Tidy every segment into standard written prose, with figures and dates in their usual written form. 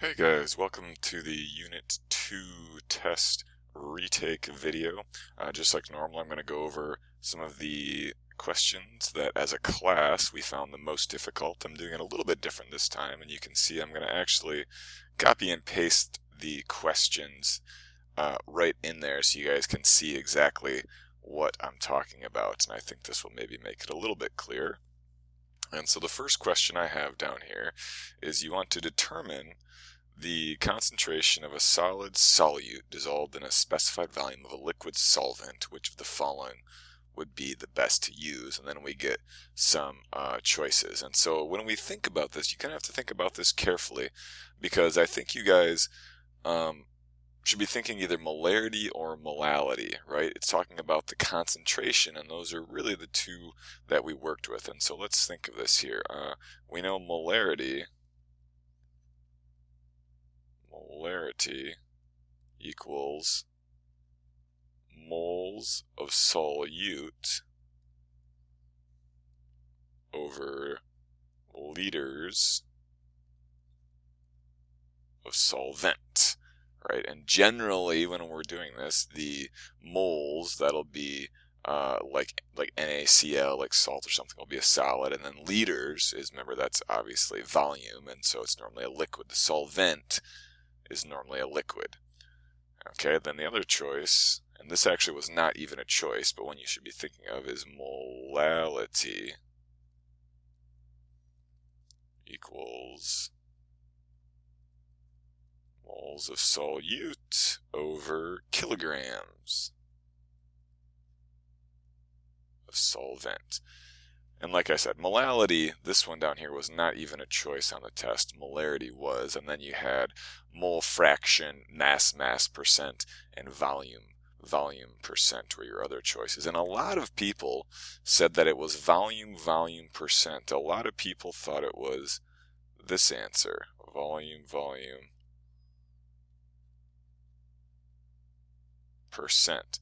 Hey guys, welcome to the Unit 2 test retake video. Just like normal, I'm going to go over some of the questions that as a class we found the most difficult. I'm doing it a little bit different this time, and you can see I'm going to actually copy and paste the questions right in there so you guys can see exactly what I'm talking about, and I think this will maybe make it a little bit clearer. And so the first question I have down here is you want to determine the concentration of a solid solute dissolved in a specified volume of a liquid solvent. Which of the following would be the best to use? And then we get some choices. And so when we think about this, you kind of have to think about this carefully, because I think you guys should be thinking either molarity or molality, right? It's talking about the concentration, and those are really the two that we worked with. And so let's think of this here. We know molarity equals moles of solute over liters of solvent, right? And generally when we're doing this, the moles, that'll be like NaCl, like salt or something, will be a solid, and then liters is, remember, that's obviously volume, and so it's normally a liquid. The solvent is normally a liquid. Okay, then the other choice, and this actually was not even a choice, but one you should be thinking of, is molality equals moles of solute over kilograms of solvent. And like I said, molality, this one down here, was not even a choice on the test. Molarity was, and then you had mole fraction, mass percent, and volume percent were your other choices. And a lot of people said that it was volume percent. A lot of people thought it was this answer, volume percent.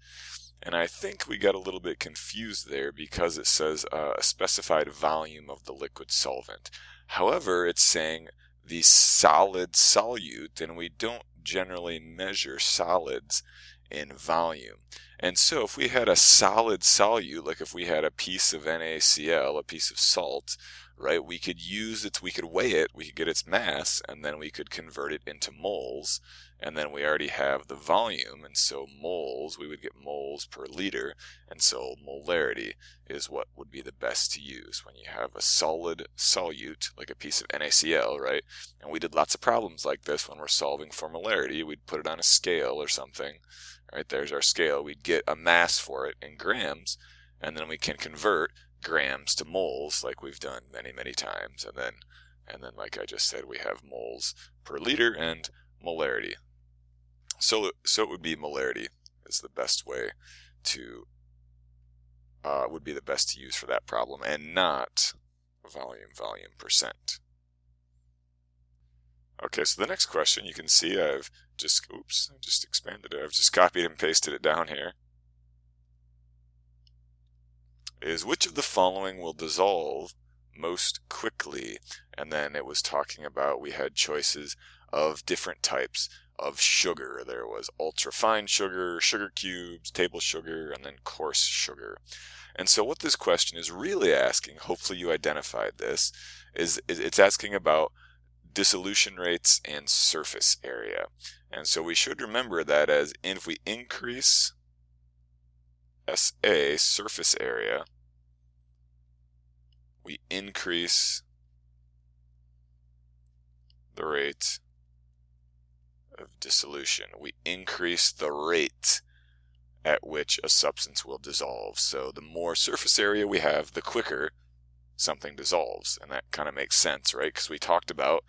And I think we got a little bit confused there because it says a specified volume of the liquid solvent. However, it's saying the solid solute, and we don't generally measure solids in volume. And so if we had a solid solute, like if we had a piece of NaCl, a piece of salt, right, we could use it, we could weigh it, we could get its mass, and then we could convert it into moles, and then we already have the volume, and so moles, we would get moles per liter, and so molarity is what would be the best to use when you have a solid solute, like a piece of NaCl, right? And we did lots of problems like this when we're solving for molarity. We'd put it on a scale or something. Right, there's our scale. We'd get a mass for it in grams, and then we can convert grams to moles like we've done many times, and then like I just said, we have moles per liter and molarity. So it would be molarity is the best way to would be the best to use for that problem, and not volume percent. Okay, so the next question, you can see I've just expanded it. I've just copied and pasted it down here. Is which of the following will dissolve most quickly? And then it was talking about, we had choices of different types of sugar. There was ultra fine sugar, sugar cubes, table sugar, and then coarse sugar. And so what this question is really asking, hopefully you identified this, is it's asking about dissolution rates and surface area. And so we should remember that as if we increase SA, surface area, we increase the rate of dissolution. We increase the rate at which a substance will dissolve. So the more surface area we have, the quicker something dissolves. And that kind of makes sense, right? Because we talked about,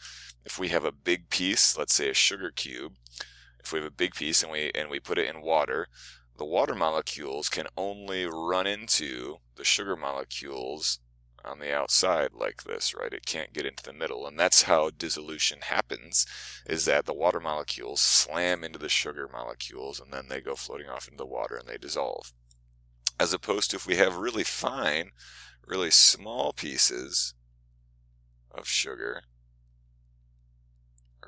if we have a big piece, let's say a sugar cube, if we have a big piece and we put it in water, the water molecules can only run into the sugar molecules on the outside like this, right? It can't get into the middle. And that's how dissolution happens, is that the water molecules slam into the sugar molecules, and then they go floating off into the water and they dissolve. As opposed to if we have really fine, really small pieces of sugar,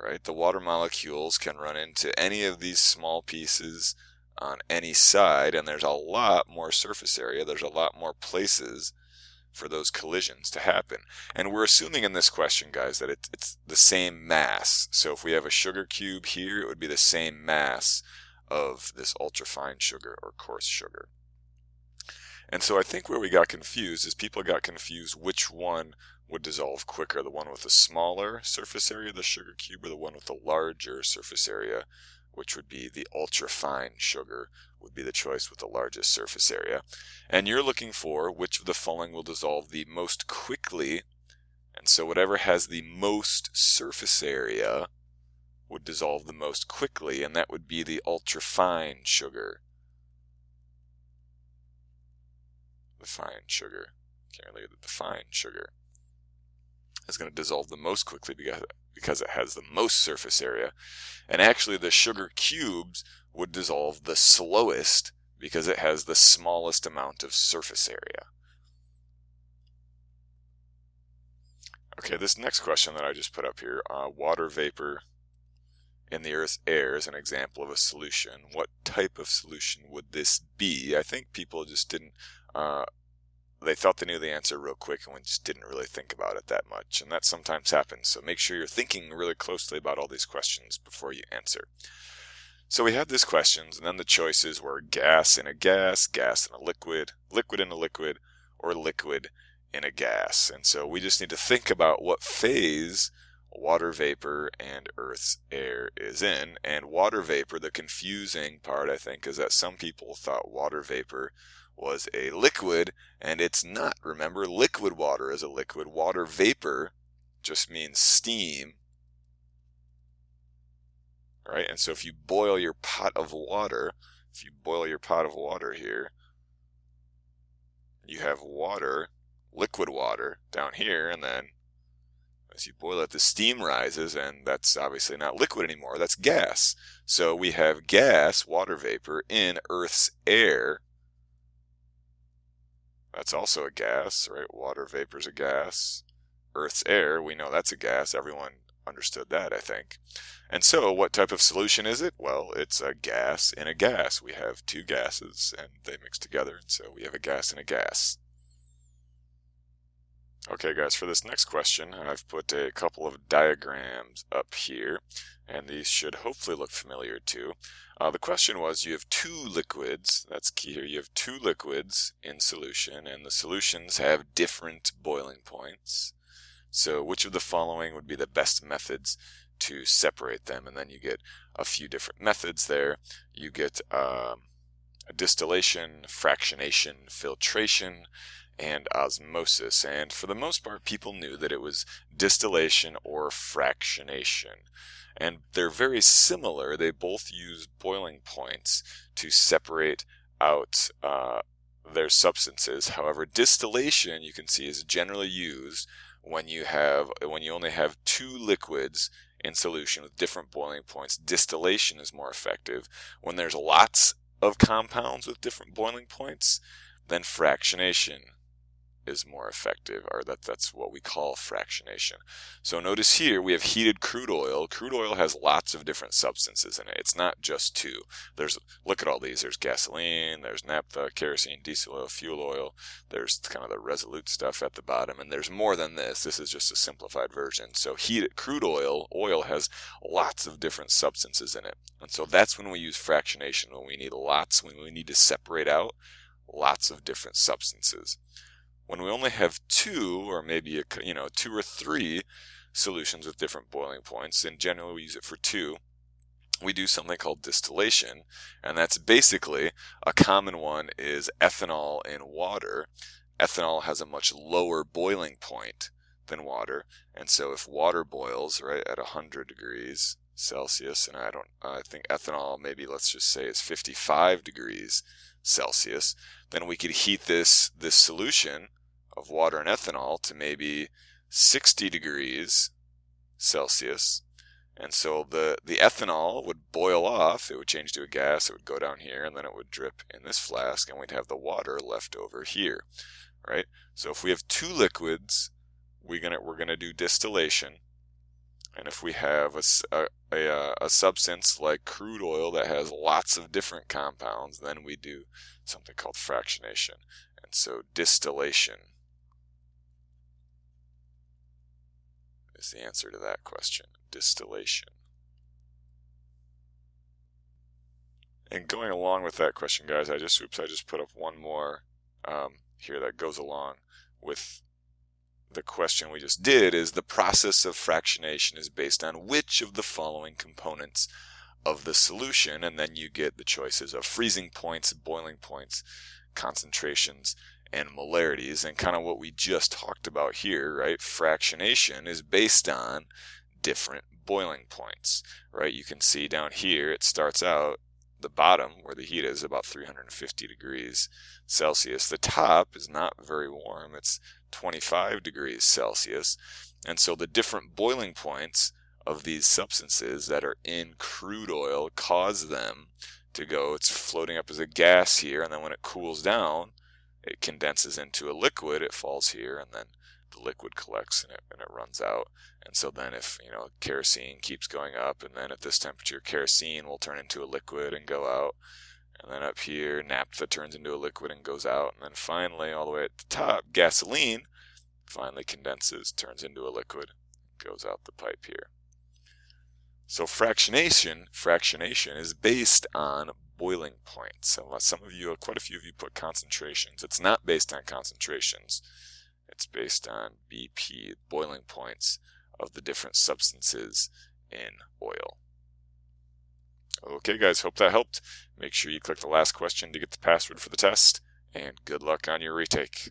right? The water molecules can run into any of these small pieces on any side, and there's a lot more surface area. There's a lot more places for those collisions to happen. And we're assuming in this question, guys, that it's the same mass. So if we have a sugar cube here, it would be the same mass of this ultrafine sugar or coarse sugar. And so I think where we got confused is people got confused which one would dissolve quicker, the one with the smaller surface area, the sugar cube, or the one with the larger surface area, which would be the ultrafine sugar, would be the choice with the largest surface area. And you're looking for which of the following will dissolve the most quickly, and so whatever has the most surface area would dissolve the most quickly, and that would be the ultrafine sugar. The fine sugar, can't really get the fine sugar, is going to dissolve the most quickly because it has the most surface area. And actually the sugar cubes would dissolve the slowest because it has the smallest amount of surface area. Okay, this next question that I just put up here, water vapor in the Earth's air is an example of a solution. What type of solution would this be? I think people just didn't, they thought they knew the answer real quick and we just didn't really think about it that much. And that sometimes happens, so make sure you're thinking really closely about all these questions before you answer. So we had these questions, and then the choices were gas in a gas, gas in a liquid, liquid in a liquid, or liquid in a gas. And so we just need to think about what phase water vapor and Earth's air is in. And water vapor, the confusing part, I think, is that some people thought water vapor was a liquid, and it's not. Remember, liquid water is a liquid. Water vapor just means steam, right? And so if you boil your pot of water, here, you have water, liquid water down here, and then as you boil it, the steam rises, and that's obviously not liquid anymore, that's gas. So we have gas, water vapor, in Earth's air. That's also a gas, right? Water vapor's a gas. Earth's air, we know that's a gas. Everyone understood that, I think. And so what type of solution is it? Well, it's a gas in a gas. We have two gases and they mix together, and so we have a gas in a gas. Okay guys, for this next question, I've put a couple of diagrams up here, and these should hopefully look familiar too. The question was, you have two liquids, that's key here, you have two liquids in solution, and the solutions have different boiling points. So which of the following would be the best methods to separate them? And then you get a few different methods there. You get distillation, fractionation, filtration, and osmosis. And for the most part, people knew that it was distillation or fractionation. And they're very similar. They both use boiling points to separate out their substances. However, distillation, you can see, is generally used when you only have two liquids in solution with different boiling points. Distillation is more effective. When there's lots of compounds with different boiling points, then fractionation is more effective, or that's what we call fractionation. So notice here we have heated crude oil. Crude oil has lots of different substances in it. It's not just two. Look at all these. There's gasoline, there's naphtha, kerosene, diesel oil, fuel oil. There's kind of the resolute stuff at the bottom, and there's more than this. This is just a simplified version. So heated crude oil has lots of different substances in it. And so that's when we use fractionation, when we need to separate out lots of different substances. When we only have two, or maybe two or three solutions with different boiling points, and generally we use it for two, we do something called distillation, and that's basically, a common one is ethanol in water. Ethanol has a much lower boiling point than water, and so if water boils right at 100 degrees Celsius, and I think ethanol, maybe let's just say, is 55 degrees Celsius, then we could heat this solution of water and ethanol to maybe 60 degrees Celsius. And so the ethanol would boil off, it would change to a gas, it would go down here, and then it would drip in this flask, and we'd have the water left over here, right? So if we have two liquids, we're gonna do distillation, And if we have a substance like crude oil that has lots of different compounds, then we do something called fractionation. And so distillation is the answer to that question. Distillation. And going along with that question, guys, I just put up one more here that goes along with the question we just did. Is the process of fractionation is based on which of the following components of the solution? And then you get the choices of freezing points, boiling points, concentrations, and molarities. And kind of what we just talked about here, right? Fractionation is based on different boiling points, right? You can see down here it starts out the bottom where the heat is about 350 degrees Celsius. The top is not very warm. It's 25 degrees Celsius. And so the different boiling points of these substances that are in crude oil cause them to go, it's floating up as a gas here, and then when it cools down, it condenses into a liquid, it falls here, and then the liquid collects and it runs out. And so then if, kerosene keeps going up, and then at this temperature, kerosene will turn into a liquid and go out. And then up here, naphtha turns into a liquid and goes out. And then finally, all the way at the top, gasoline finally condenses, turns into a liquid, goes out the pipe here. So fractionation is based on boiling points. Unless quite a few of you put concentrations. It's not based on concentrations. It's based on BP, boiling points of the different substances in oil. Okay, guys, hope that helped. Make sure you click the last question to get the password for the test, and good luck on your retake.